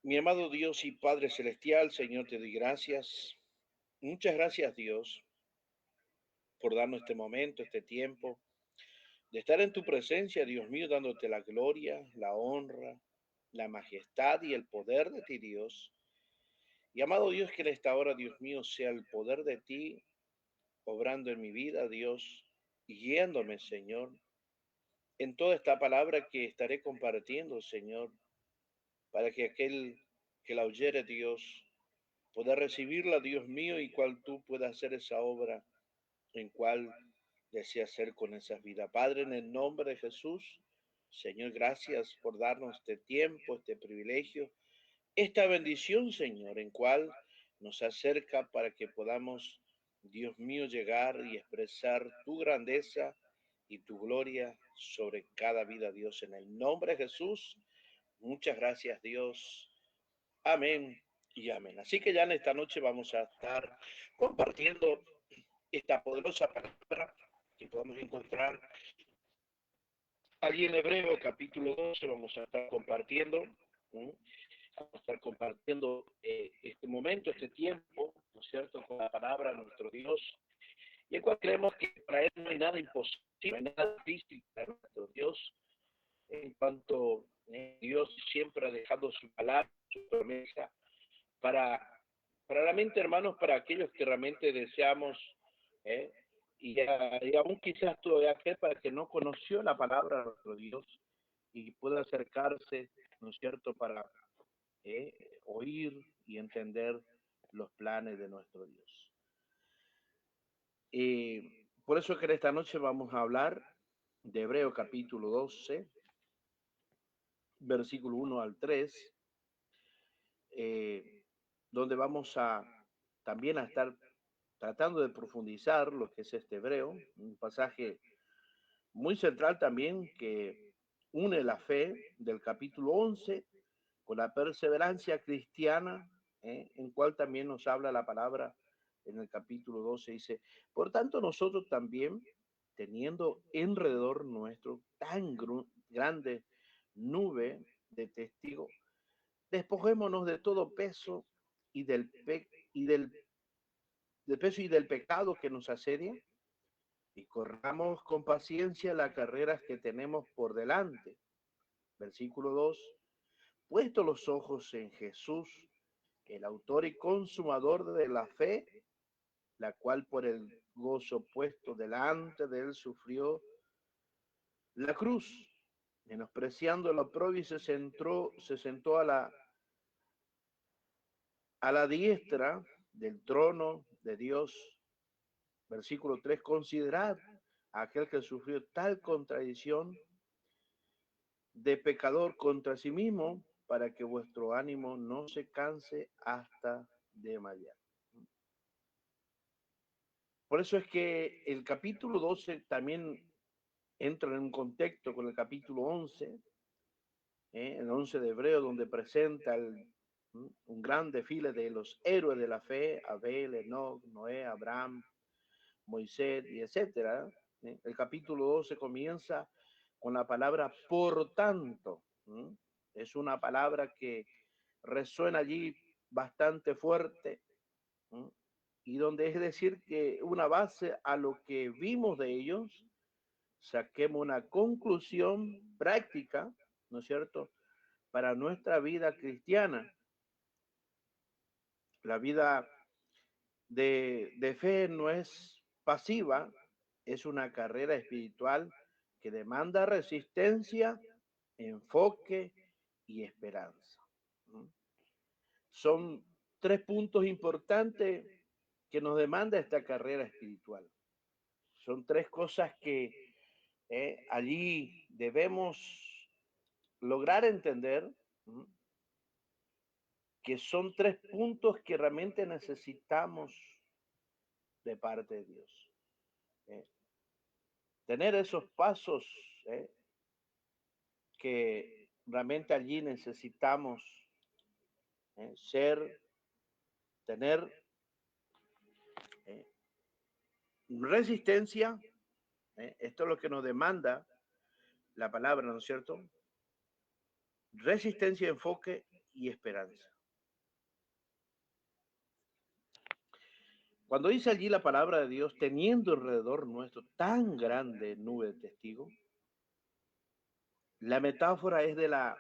Mi amado Dios y Padre Celestial, Señor, te doy gracias. Muchas gracias, Dios, por darnos este momento, este tiempo, de estar en tu presencia, Dios mío, dándote la gloria, la honra, la majestad y el poder de ti, Dios. Y amado Dios, que en esta hora, Dios mío, sea el poder de ti obrando en mi vida, Dios, y guiándome, Señor, en toda esta palabra que estaré compartiendo, Señor, para que aquel que la oyere, Dios, pueda recibirla, Dios mío, y cual tú puedas hacer esa obra en cual deseas hacer con esas vidas. Padre, en el nombre de Jesús, Señor, gracias por darnos este tiempo, este privilegio, esta bendición, Señor, en cual nos acerca para que podamos, Dios mío, llegar y expresar tu grandeza y tu gloria sobre cada vida, Dios, en el nombre de Jesús. Muchas gracias, Dios. Amén y amén. Así que ya en esta noche vamos a estar compartiendo esta poderosa palabra que podemos encontrar allí en Hebreo capítulo 12. Vamos a estar compartiendo, ¿sí? Vamos a estar compartiendo este momento, este tiempo, ¿no es cierto?, con la palabra de nuestro Dios, y en cual creemos que para Él no hay nada imposible, no hay nada difícil para nuestro Dios, en cuanto Dios siempre ha dejado su palabra, su promesa, para, para la mente, hermanos, para aquellos que realmente deseamos, ¿eh? Y aún quizás todavía aquel para que no conoció la palabra de nuestro Dios y pueda acercarse, ¿no es cierto?, para oír y entender los planes de nuestro Dios. Por eso que en esta noche vamos a hablar de Hebreo capítulo 12, versículo 1 al 3, donde vamos a también a estar tratando de profundizar lo que es este hebreo, un pasaje muy central también que une la fe del capítulo 11 con la perseverancia cristiana, en cual también nos habla la palabra en el capítulo 12, dice, por tanto nosotros también, teniendo alrededor nuestro tan grande nube de testigos, despojémonos de todo peso y del peso y del pecado que nos asedia y corramos con paciencia las carreras que tenemos por delante. Versículo 2. Puesto los ojos en Jesús, el autor y consumador de la fe, la cual por el gozo puesto delante de él sufrió la cruz, menospreciando la oprobio y se sentó a la diestra del trono de Dios. Versículo 3, considerad a aquel que sufrió tal contradicción de pecador contra sí mismo, para que vuestro ánimo no se canse hasta desmayar. Por eso es que el capítulo 12 también entra en un contexto con el capítulo 11, el 11 de Hebreo, donde presenta un gran desfile de los héroes de la fe, Abel, Enoc, Noé, Abraham, Moisés y etcétera. El capítulo 12 comienza con la palabra por tanto. Es una palabra que resuena allí bastante fuerte, y donde es decir que una base a lo que vimos de ellos, saquemos una conclusión práctica, ¿no es cierto?, para nuestra vida cristiana. La vida de fe no es pasiva, es una carrera espiritual que demanda resistencia, enfoque y esperanza. Son tres puntos importantes que nos demanda esta carrera espiritual. Son tres cosas que allí debemos lograr entender, que son tres puntos que realmente necesitamos de parte de Dios. Tener esos pasos que realmente allí necesitamos tener resistencia, esto es lo que nos demanda la palabra, ¿no es cierto? Resistencia, enfoque y esperanza. Cuando dice allí la palabra de Dios, teniendo alrededor nuestro tan grande nube de testigos, la metáfora es de la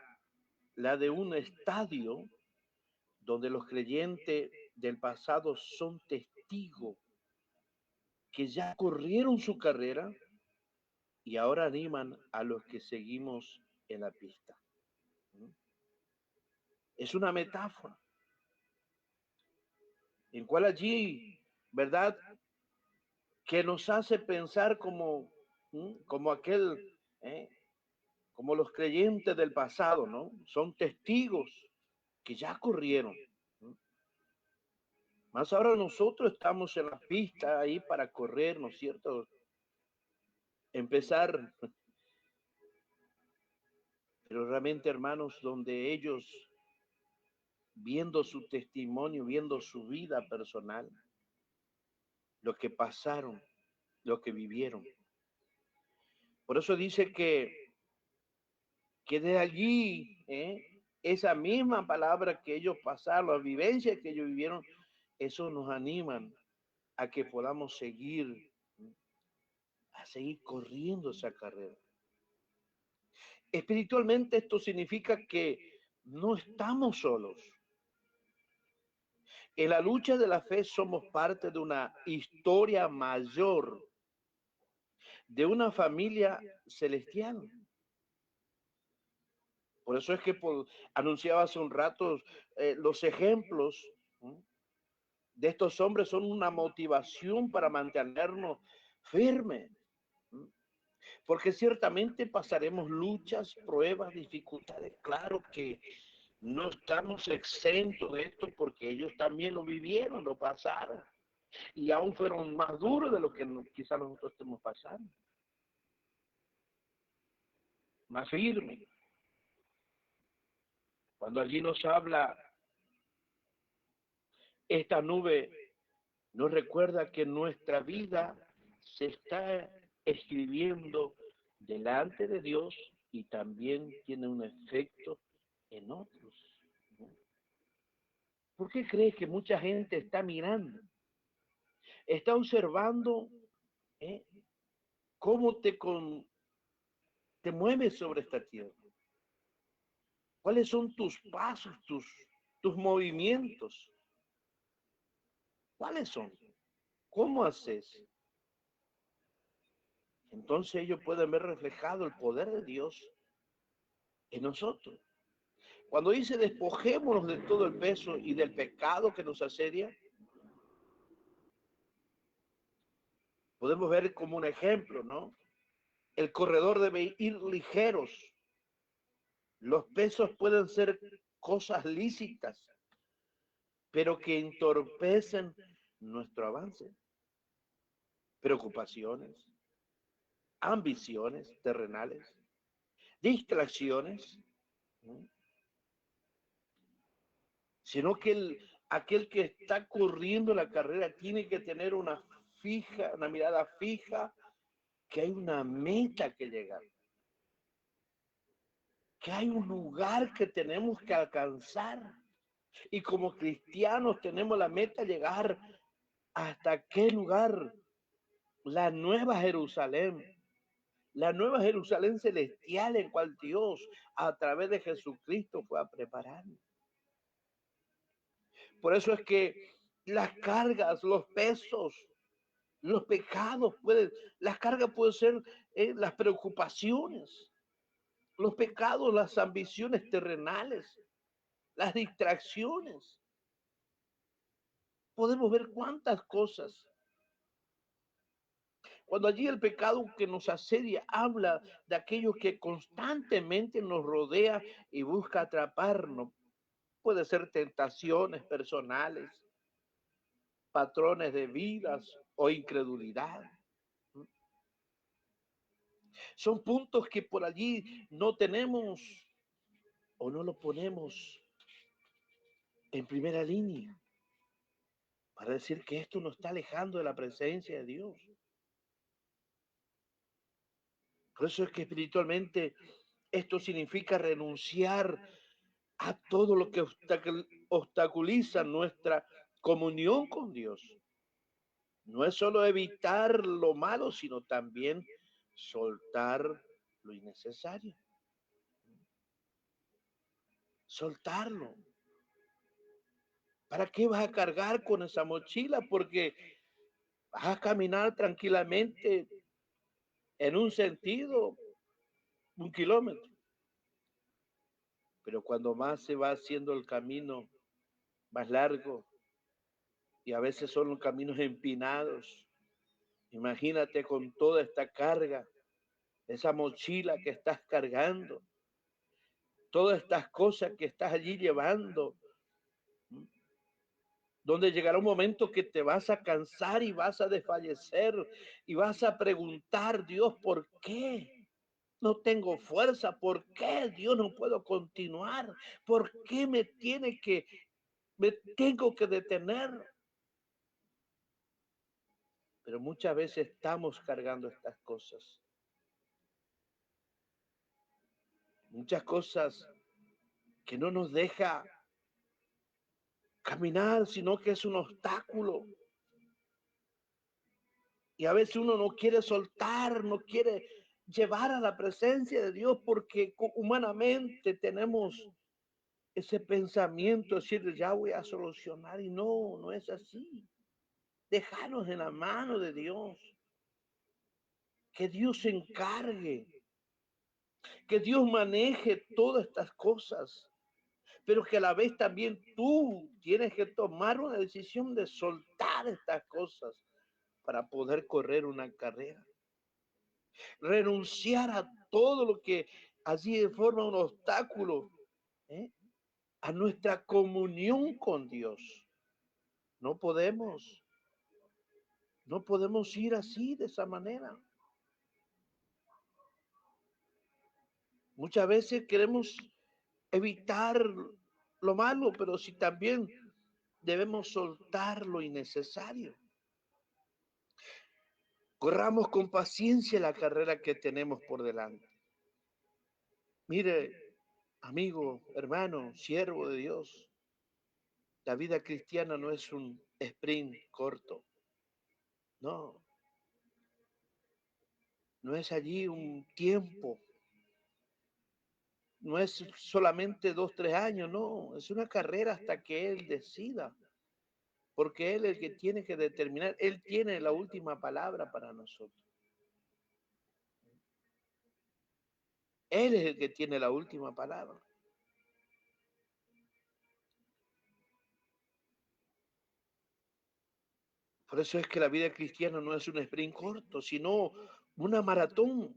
de un estadio donde los creyentes del pasado son testigos que ya corrieron su carrera y ahora animan a los que seguimos en la pista. Es una metáfora en cual allí, ¿verdad? Que nos hace pensar como aquel, ¿eh? Como los creyentes del pasado, ¿no? Son testigos que ya corrieron. Más ahora nosotros estamos en la pista ahí para correr, ¿no es cierto? Empezar, pero realmente, hermanos, donde ellos, viendo su testimonio, viendo su vida personal, lo que pasaron, lo que vivieron. Por eso dice que de allí, esa misma palabra que ellos pasaron, las vivencias que ellos vivieron, eso nos animan a que podamos seguir, a seguir corriendo esa carrera. Espiritualmente esto significa que no estamos solos. En la lucha de la fe somos parte de una historia mayor, de una familia celestial. Por eso es que anunciaba hace un rato los ejemplos, ¿no?, de estos hombres son una motivación para mantenernos firmes. ¿No? Porque ciertamente pasaremos luchas, pruebas, dificultades. Claro que no estamos exentos de esto porque ellos también lo vivieron, lo pasaron. Y aún fueron más duros de lo que quizás nosotros estemos pasando. Más firmes. Cuando allí nos habla esta nube, nos recuerda que nuestra vida se está escribiendo delante de Dios y también tiene un efecto en otros. ¿No? ¿Por qué crees que mucha gente está mirando? Está observando, ¿eh?, cómo te mueves sobre esta tierra. ¿Cuáles son tus pasos, tus movimientos? ¿Cuáles son? ¿Cómo haces? Entonces ellos pueden ver reflejado el poder de Dios en nosotros. Cuando dice despojémonos de todo el peso y del pecado que nos asedia, podemos ver como un ejemplo, ¿no? El corredor debe ir ligeros. Los pesos pueden ser cosas lícitas, pero que entorpecen nuestro avance. Preocupaciones, ambiciones terrenales, distracciones, ¿no?, sino que aquel que está corriendo la carrera tiene que tener una mirada fija, que hay una meta que llegar, que hay un lugar que tenemos que alcanzar. Y como cristianos tenemos la meta de llegar hasta qué lugar, la nueva Jerusalén. La nueva Jerusalén celestial en cual Dios a través de Jesucristo fue a preparar. Por eso es que las cargas, los pesos, los pecados las cargas pueden ser las preocupaciones, los pecados, las ambiciones terrenales, las distracciones. Podemos ver cuántas cosas. Cuando allí el pecado que nos asedia habla de aquello que constantemente nos rodea y busca atraparnos. Puede ser tentaciones personales, patrones de vidas o incredulidad. Son puntos que por allí no tenemos o no lo ponemos en primera línea para decir que esto nos está alejando de la presencia de Dios. Por eso es que espiritualmente esto significa renunciar a todo lo que obstaculiza nuestra comunión con Dios. No es solo evitar lo malo, sino también soltar lo innecesario. Soltarlo. ¿Para qué vas a cargar con esa mochila? Porque vas a caminar tranquilamente en un sentido, 1 kilómetro. Pero cuando más se va haciendo el camino más largo, y a veces son los caminos empinados, imagínate con toda esta carga, esa mochila que estás cargando, todas estas cosas que estás allí llevando, donde llegará un momento que te vas a cansar y vas a desfallecer y vas a preguntar, Dios, ¿por qué? No tengo fuerza, ¿por qué Dios no puedo continuar? ¿Por qué me tengo que detener? Pero muchas veces estamos cargando estas cosas. Muchas cosas que no nos deja caminar, sino que es un obstáculo. Y a veces uno no quiere soltar, no quiere llevar a la presencia de Dios porque humanamente tenemos ese pensamiento, decir, ya voy a solucionar y no, no es así. Dejarnos en la mano de Dios, que Dios se encargue, que Dios maneje todas estas cosas, pero que a la vez también tú tienes que tomar una decisión de soltar estas cosas para poder correr una carrera. Renunciar a todo lo que allí forma un obstáculo, ¿eh? A nuestra comunión con Dios. No podemos, no podemos ir así, de esa manera. Muchas veces queremos evitar lo malo, pero si también debemos soltar lo innecesario. Corramos con paciencia la carrera que tenemos por delante. Mire, amigo, hermano, siervo de Dios, la vida cristiana no es un sprint corto, no, no es allí un tiempo, no es solamente 2, 3 años, no, es una carrera hasta que Él decida, porque Él es el que tiene que determinar, Él tiene la última palabra para nosotros. Él es el que tiene la última palabra. Por eso es que la vida cristiana no es un sprint corto, sino una maratón.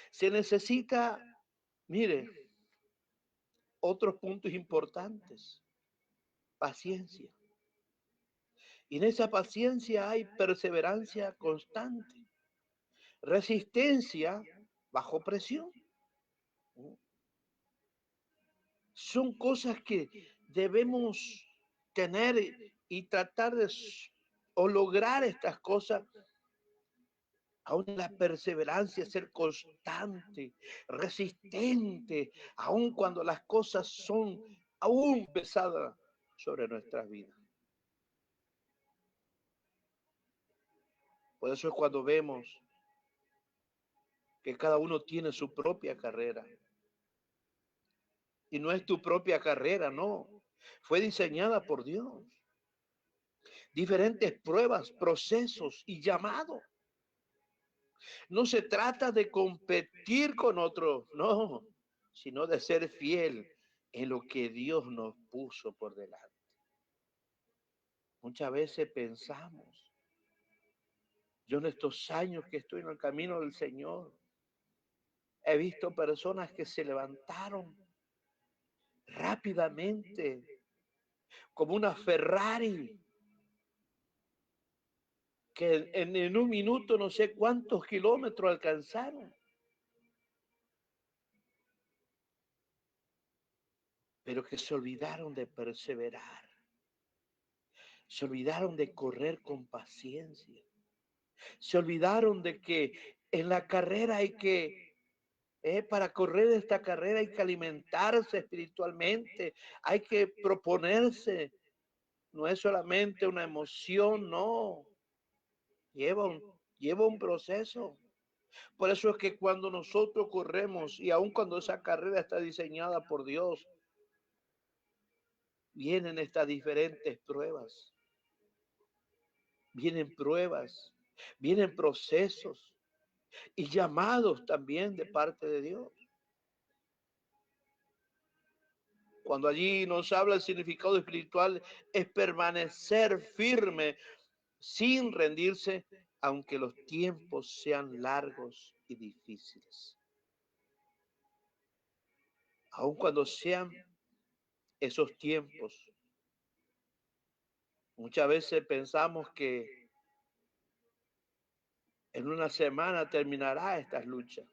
Se necesita, mire, otros puntos importantes. Paciencia. Y en esa paciencia hay perseverancia constante, resistencia bajo presión. Son cosas que debemos tener y tratar de o lograr estas cosas. Aún la perseverancia, ser constante, resistente, aun cuando las cosas son aún pesadas sobre nuestras vidas. Por eso es cuando vemos que cada uno tiene su propia carrera. Y no es tu propia carrera, no. Fue diseñada por Dios. Diferentes pruebas, procesos y llamados. No se trata de competir con otros, no, sino de ser fiel en lo que Dios nos puso por delante. Muchas veces pensamos, yo en estos años que estoy en el camino del Señor, he visto personas que se levantaron rápidamente, como una Ferrari, que en un minuto no sé cuántos kilómetros alcanzaron, pero que se olvidaron de perseverar, se olvidaron de correr con paciencia, se olvidaron de que en la carrera hay que Para correr esta carrera hay que alimentarse espiritualmente, hay que proponerse. No es solamente una emoción, no. Lleva un, lleva un proceso. Por eso es que cuando nosotros corremos, y aun cuando esa carrera está diseñada por Dios, vienen estas diferentes pruebas, vienen procesos y llamados también de parte de Dios. Cuando allí nos habla el significado espiritual, es permanecer firme sin rendirse, aunque los tiempos sean largos y difíciles. Aun cuando sean esos tiempos, muchas veces pensamos que en una semana terminará estas luchas.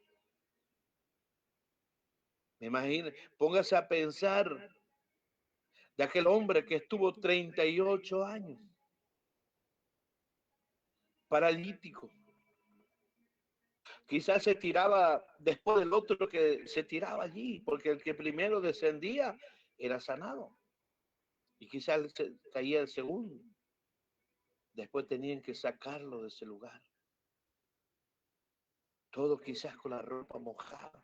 Me imagino, póngase a pensar de aquel hombre que estuvo 38 años paralítico. Quizás se tiraba después del otro que se tiraba allí, porque el que primero descendía era sanado. Y quizás caía el segundo. Después tenían que sacarlo de ese lugar. Todo quizás con la ropa mojada.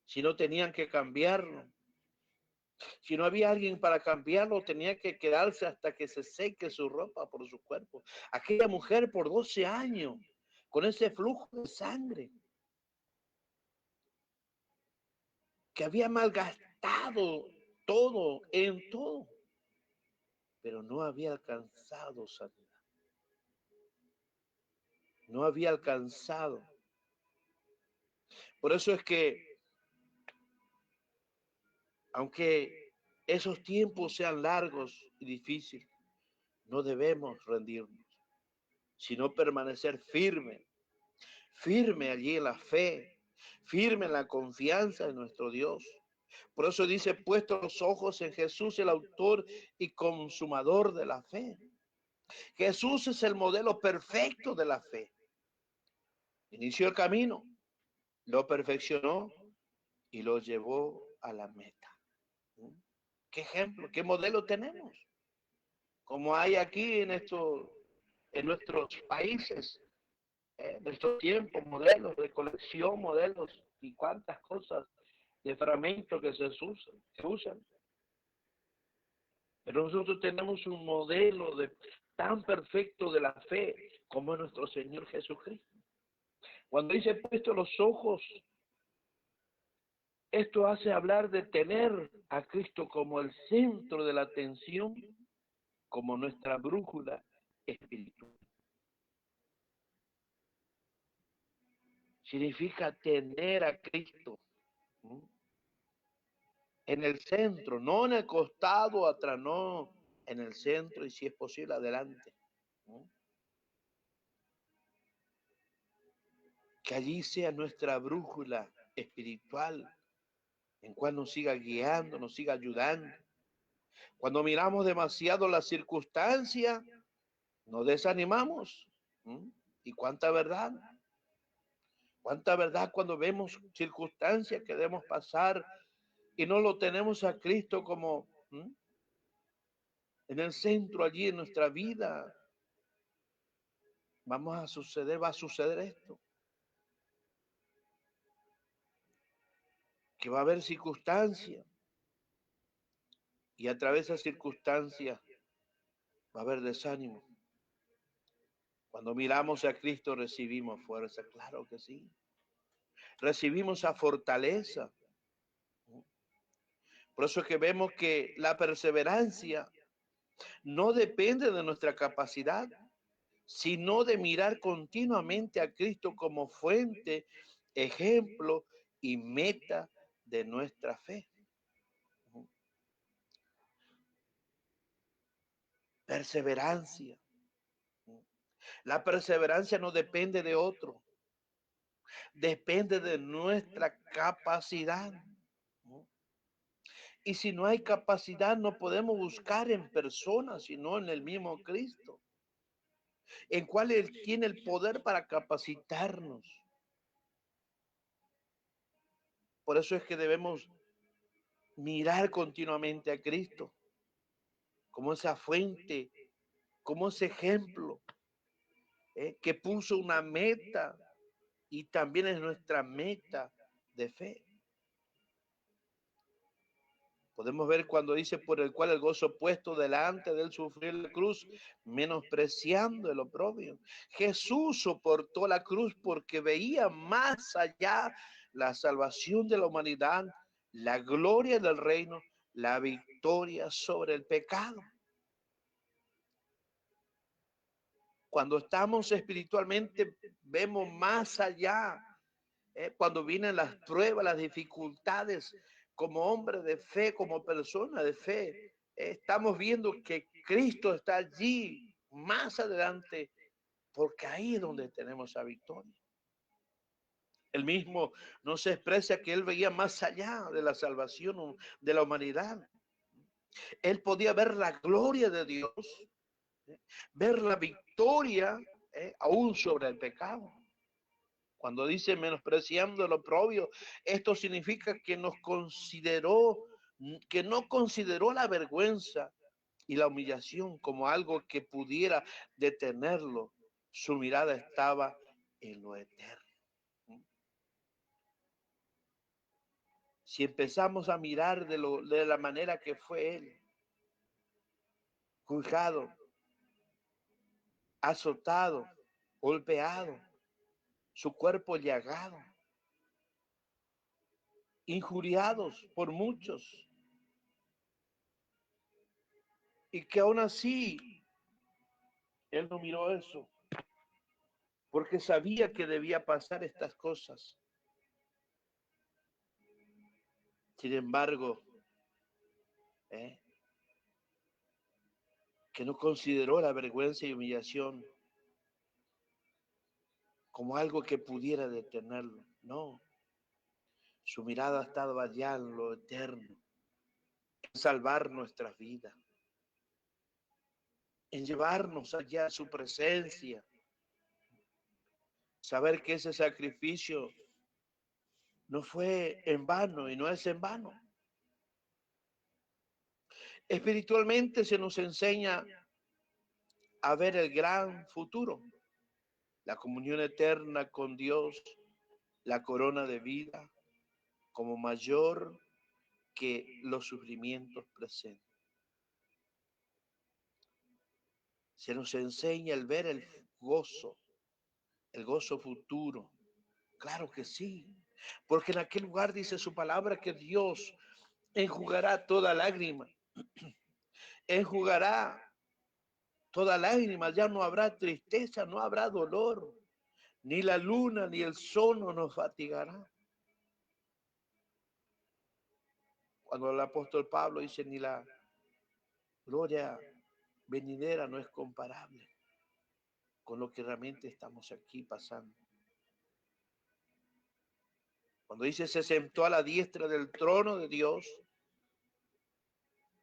Si no tenían que cambiarlo. Si no había alguien para cambiarlo, tenía que quedarse hasta que se seque su ropa por su cuerpo. Aquella mujer por 12 años, con ese flujo de sangre, que había malgastado todo en todo, pero no había alcanzado sanidad. No había alcanzado. Por eso es que, aunque esos tiempos sean largos y difíciles, no debemos rendirnos, sino permanecer firme allí en la fe, firme en la confianza en nuestro Dios. Por eso dice, puesto los ojos en Jesús, el autor y consumador de la fe. Jesús es el modelo perfecto de la fe. Inició el camino, lo perfeccionó y lo llevó a la meta. ¿Qué ejemplo, qué modelo tenemos? Como hay aquí en nuestros países, en estos tiempos, modelos de colección, modelos y cuántas cosas de fragmentos que se usan. Pero nosotros tenemos un modelo tan perfecto de la fe como es nuestro Señor Jesucristo. Cuando dice puesto los ojos, esto hace hablar de tener a Cristo como el centro de la atención, como nuestra brújula espiritual. Significa tener a Cristo en el centro, no en el costado, atrás, no, en el centro y si es posible adelante. Que allí sea nuestra brújula espiritual, en cual nos siga guiando, nos siga ayudando. Cuando miramos demasiado las circunstancias, nos desanimamos. ¿Y cuánta verdad? ¿Cuánta verdad cuando vemos circunstancias que debemos pasar y no lo tenemos a Cristo como en el centro allí en nuestra vida? Va a suceder esto. Que va a haber circunstancias y a través de esas circunstancias va a haber desánimo. Cuando miramos a Cristo recibimos fuerza, claro que sí. Recibimos esa fortaleza. Por eso es que vemos que la perseverancia no depende de nuestra capacidad, sino de mirar continuamente a Cristo como fuente, ejemplo y meta de nuestra fe. Perseverancia. La perseverancia no depende de otro, depende de nuestra capacidad. Y si no hay capacidad, no podemos buscar en personas, sino en el mismo Cristo, en cual Él tiene el poder para capacitarnos. Por eso es que debemos mirar continuamente a Cristo como esa fuente, como ese ejemplo, que puso una meta y también es nuestra meta de fe. Podemos ver cuando dice por el cual el gozo puesto delante de él sufrir la cruz, menospreciando el oprobio. Jesús soportó la cruz porque veía más allá la salvación de la humanidad, la gloria del reino, la victoria sobre el pecado. Cuando estamos espiritualmente, vemos más allá. Cuando vienen las pruebas, las dificultades, como hombre de fe, como persona de fe, estamos viendo que Cristo está allí más adelante, porque ahí es donde tenemos la victoria. Él mismo nos expresa que él veía más allá de la salvación de la humanidad. Él podía ver la gloria de Dios, ver la victoria aún sobre el pecado. Cuando dice menospreciando lo propio, esto significa que que no consideró la vergüenza y la humillación como algo que pudiera detenerlo. Su mirada estaba en lo eterno. Si empezamos a mirar de la manera que fue él, juzgado, azotado, golpeado, su cuerpo llagado, injuriados por muchos, y que aún así él no miró eso, porque sabía que debía pasar estas cosas. Sin embargo, que no consideró la vergüenza y humillación como algo que pudiera detenerlo. No, su mirada estaba allá en lo eterno, en salvar nuestras vidas, en llevarnos allá a su presencia, saber que ese sacrificio no fue en vano y no es en vano. Espiritualmente se nos enseña a ver el gran futuro, la comunión eterna con Dios, la corona de vida, como mayor que los sufrimientos presentes. Se nos enseña el ver el gozo futuro. Claro que sí, porque en aquel lugar dice su palabra que Dios enjugará toda lágrima, enjugará toda lágrima, ya no habrá tristeza, no habrá dolor, ni la luna ni el sol no nos fatigará. Cuando el apóstol Pablo dice ni la gloria venidera no es comparable con lo que realmente estamos aquí pasando. Cuando dice se sentó a la diestra del trono de Dios,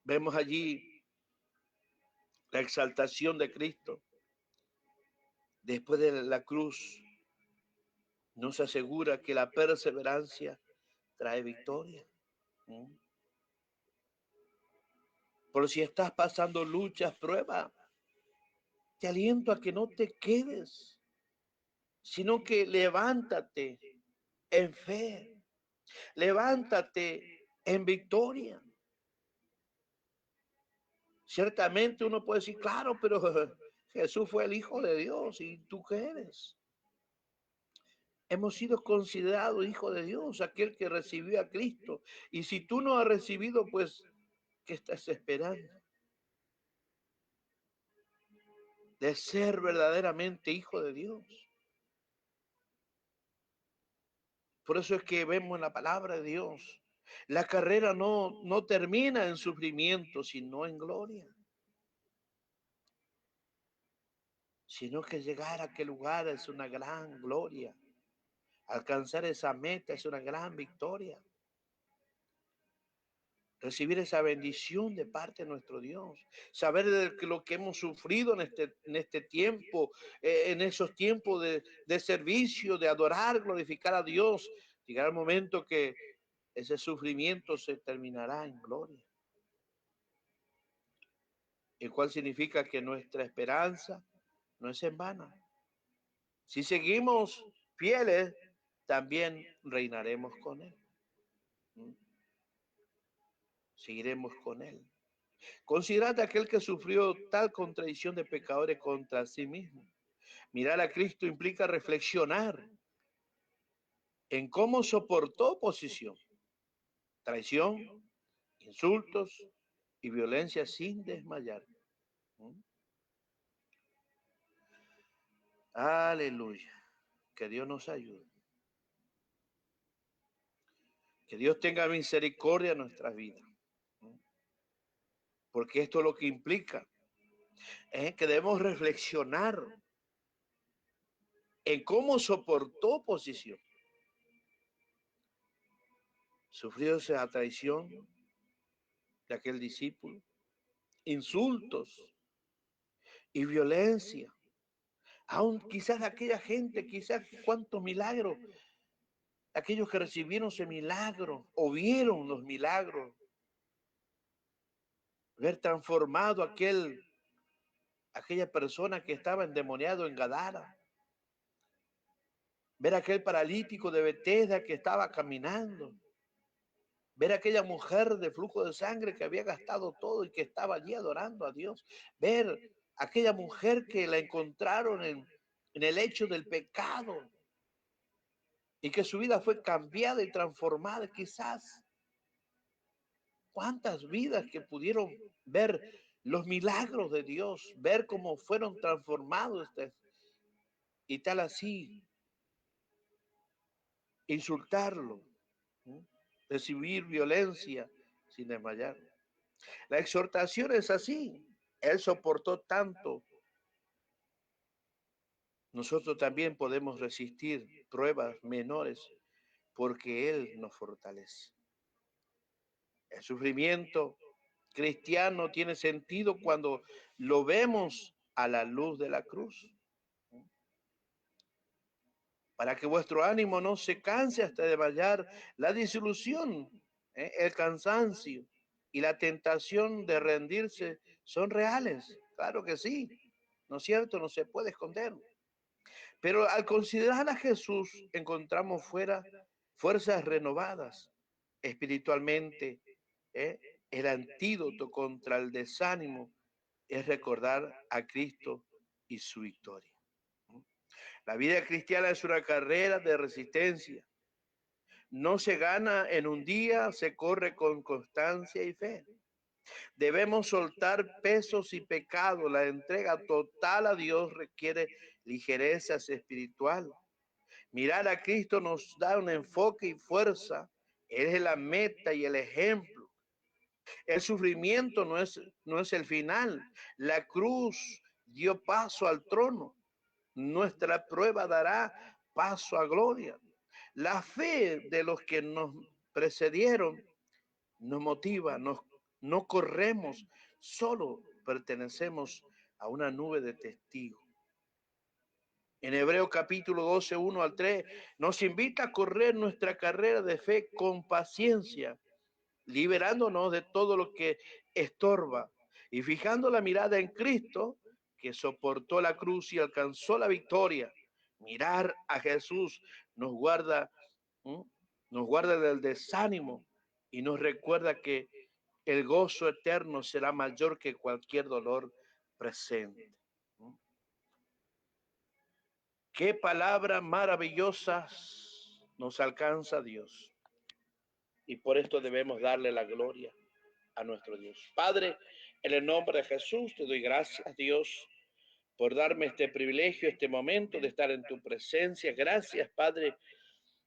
vemos allí la exaltación de Cristo. Después de la cruz, nos asegura que la perseverancia trae victoria. Pero si estás pasando luchas, pruebas, te aliento a que no te quedes, sino que levántate en fe, levántate en victoria. Ciertamente uno puede decir, claro, pero Jesús fue el Hijo de Dios y tú qué eres. Hemos sido considerados hijo de Dios, aquel que recibió a Cristo. Y si tú no has recibido, pues, ¿qué estás esperando? De ser verdaderamente hijo de Dios. Por eso es que vemos en la palabra de Dios. La carrera no termina en sufrimiento, sino en gloria. Sino que llegar a aquel lugar es una gran gloria. Alcanzar esa meta es una gran victoria. Recibir esa bendición de parte de nuestro Dios. Saber de lo que hemos sufrido en este tiempo, en esos tiempos de servicio, de adorar, glorificar a Dios. Llegar el momento que ese sufrimiento se terminará en gloria, el cual significa que nuestra esperanza no es en vano. Si seguimos fieles, también reinaremos con Él. Seguiremos con Él. Considerad a aquel que sufrió tal contradicción de pecadores contra sí mismo. Mirar a Cristo implica reflexionar en cómo soportó oposición, traición, insultos y violencia sin desmayar. Aleluya. Que Dios nos ayude. Que Dios tenga misericordia en nuestras vidas. Porque esto es lo que implica que debemos reflexionar en cómo soportó oposición. Sufrió esa traición de aquel discípulo, insultos y violencia. Aún quizás aquella gente, quizás cuántos milagros, aquellos que recibieron ese milagro o vieron los milagros, ver transformado aquella persona que estaba endemoniado en Gadara, ver aquel paralítico de Betesda que estaba caminando, ver aquella mujer de flujo de sangre que había gastado todo y que estaba allí adorando a Dios, ver aquella mujer que la encontraron en el hecho del pecado y que su vida fue cambiada y transformada. Quizás cuántas vidas que pudieron ver los milagros de Dios, ver cómo fueron transformados y tal así, insultarlo, ¿no? Recibir violencia sin desmayar. La exhortación es así. Él soportó tanto. Nosotros también podemos resistir pruebas menores porque Él nos fortalece. El sufrimiento cristiano tiene sentido cuando lo vemos a la luz de la cruz. Para que vuestro ánimo no se canse hasta desmayar, la disolución, el cansancio y la tentación de rendirse son reales. Claro que sí, ¿no es cierto? No se puede esconder. Pero al considerar a Jesús encontramos fuerzas renovadas espiritualmente. ¿eh? El antídoto contra el desánimo es recordar a Cristo y su victoria. La vida cristiana es una carrera de resistencia. No se gana en un día, se corre con constancia y fe. Debemos soltar pesos y pecados. La entrega total a Dios requiere ligereza espiritual. Mirar a Cristo nos da un enfoque y fuerza. Él es la meta y el ejemplo. El sufrimiento no es el final. La cruz dio paso al trono. Nuestra prueba dará paso a gloria. La fe de los que nos precedieron nos motiva, no corremos, solo pertenecemos a una nube de testigos. En Hebreo capítulo 12, 1 al 3, nos invita a correr nuestra carrera de fe con paciencia, liberándonos de todo lo que estorba y fijando la mirada en Cristo, que soportó la cruz y alcanzó la victoria. Mirar a Jesús nos guarda, ¿m? Nos guarda del desánimo y nos recuerda que el gozo eterno será mayor que cualquier dolor presente. Qué palabra maravillosa nos alcanza Dios. Y por esto debemos darle la gloria a nuestro Dios. Padre, en el nombre de Jesús te doy gracias, Dios, por darme este privilegio, este momento de estar en tu presencia. Gracias, Padre,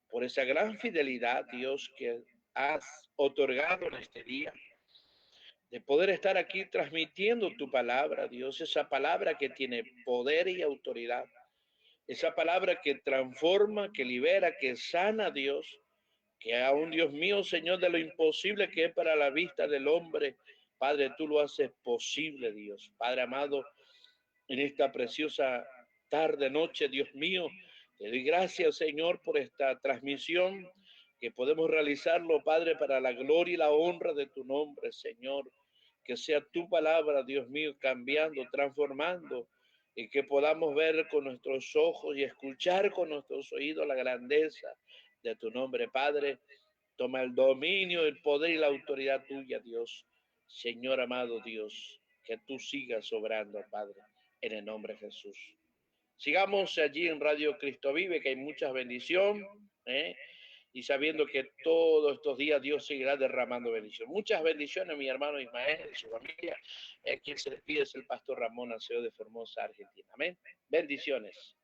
por esa gran fidelidad, Dios, que has otorgado en este día, de poder estar aquí transmitiendo tu palabra, Dios, esa palabra que tiene poder y autoridad, esa palabra que transforma, que libera, que sana, Dios, que aún, Dios mío, Señor, de lo imposible que es para la vista del hombre, Padre, tú lo haces posible, Dios. Padre amado, en esta preciosa tarde, noche, Dios mío, te doy gracias, Señor, por esta transmisión que podemos realizarlo, Padre, para la gloria y la honra de tu nombre, Señor. Que sea tu palabra, Dios mío, cambiando, transformando, y que podamos ver con nuestros ojos y escuchar con nuestros oídos la grandeza de tu nombre, Padre. Toma el dominio, el poder y la autoridad tuya, Dios. Señor amado Dios, que tú sigas obrando, Padre, en el nombre de Jesús. Sigamos allí en Radio Cristo Vive, que hay mucha bendición, ¿eh? Y sabiendo que todos estos días Dios seguirá derramando bendición. Muchas bendiciones, mi hermano Ismael y su familia. Quien se despide es el pastor Ramón Aceo de Formosa, Argentina. Amén. Bendiciones.